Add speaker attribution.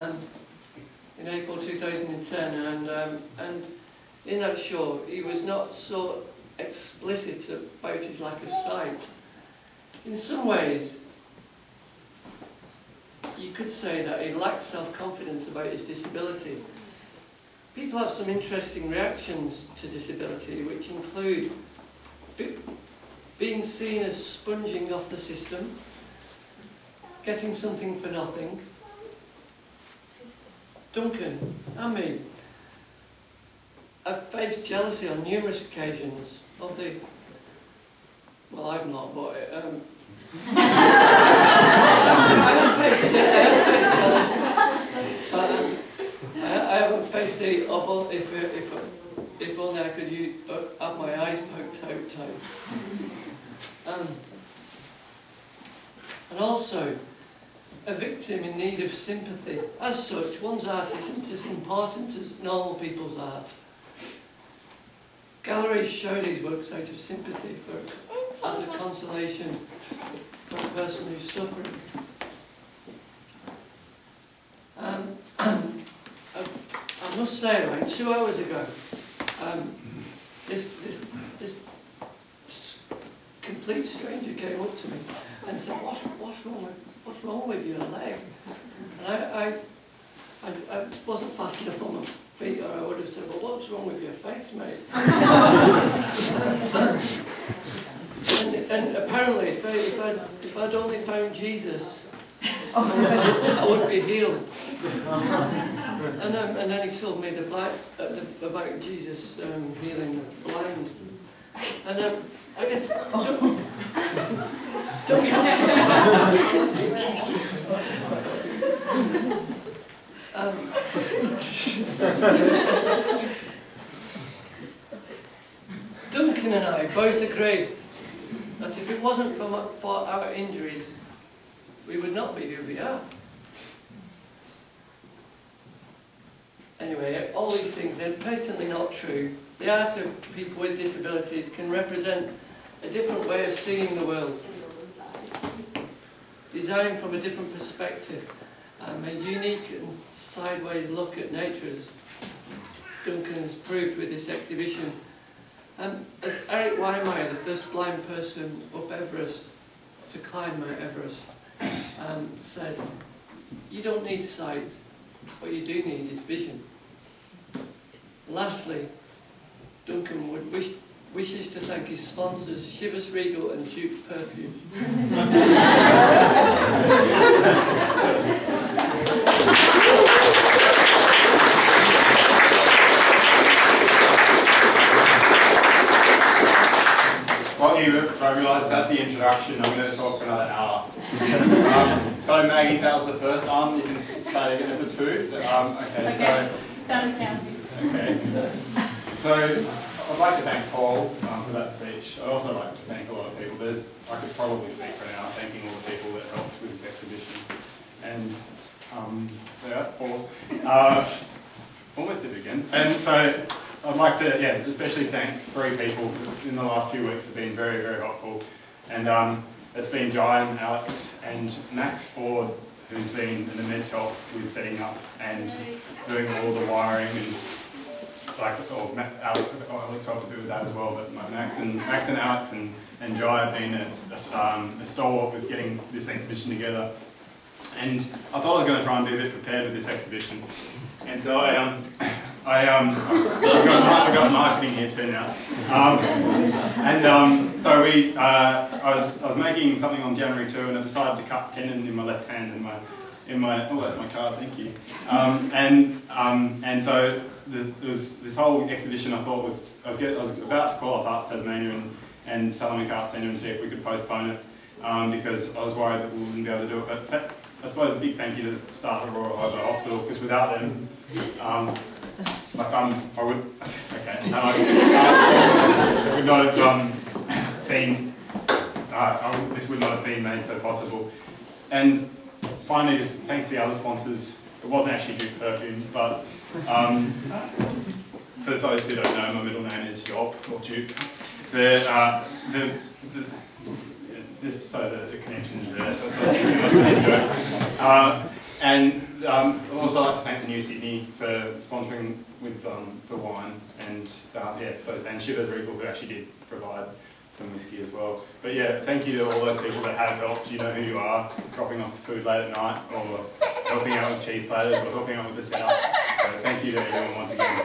Speaker 1: in April 2010, and in that show he was not so explicit about his lack of sight. In some ways, you could say that he lacked self-confidence about his disability. People have some interesting reactions to disability, which include being seen as sponging off the system, getting something for nothing. Duncan and me have faced jealousy on numerous occasions of the... Well, I've not, but... I have faced jealousy, but I haven't faced the awful, if only I could have my eyes poked out type. And also, a victim in need of sympathy. As such, one's art isn't as important as normal people's art. Galleries show these works out of sympathy as a consolation for a person who's suffering. I must say, right, 2 hours ago, this complete stranger came up to me and said, what's wrong with your leg? And I wasn't fast enough on my feet, or I would have said, well, what's wrong with your face, mate? and apparently, if I'd only found Jesus, I would be healed. And then he told me about Jesus healing the blind. And I guess Duncan and I both agreed that if it wasn't for our injuries, we would not be who we are. Anyway, all these things, they're patently not true. The art of people with disabilities can represent a different way of seeing the world, designed from a different perspective, a unique and sideways look at nature, as Duncan has proved with this exhibition. As Eric Weimeyer, the first blind person up Everest, to climb Mount Everest, said, you don't need sight, what you do need is vision. Lastly, Duncan wishes to thank his sponsors, Shivers Regal and Duke's Perfume.
Speaker 2: So I realised at the introduction I'm going to talk for another hour. So Maggie, that was the first arm. You can say again, it's a 2. Okay.
Speaker 3: Start counting.
Speaker 2: Okay. So I'd like to thank Paul for that speech. I'd also like to thank a lot of people. I could probably speak for an hour thanking all the people that helped with this exhibition. And Paul. Almost did it again. And so I'd like to, especially thank 3 people in the last few weeks have been very, very helpful. And it's been Jai, Alex and Max Ford, who's been an immense help with setting up and doing all the wiring and Alex helped to do with that as well, but Max and Alex and Jai have been a stalwart with getting this exhibition together. And I thought I was going to try and be a bit prepared with this exhibition. And so I've got marketing here too now. So I was making something on January 2 and I decided to cut tendon in my left hand and oh, that's my card, thank you. And so this whole exhibition I thought I was about to call up Arts Tasmania and Salamanca Arts Centre and see if we could postpone it because I was worried that we wouldn't be able to do it. But I suppose a big thank you to staff at Royal Hobart Hospital because without them, I would, it would not have been, this would not have been made so possible. And finally, just thank the other sponsors. It wasn't actually Duke Perfumes, but for those who don't know, my middle name is Job, or Duke. The connection is there, so it's not too much of a joke. And I'd also like to thank the New Sydney for sponsoring with the wine, and yeah, so and Shivers Regal, who actually did provide some whiskey as well. But yeah, thank you to all those people that have helped. You know who you are, dropping off food late at night, or helping out with cheese platters, or helping out with the setup. So thank you to everyone once again.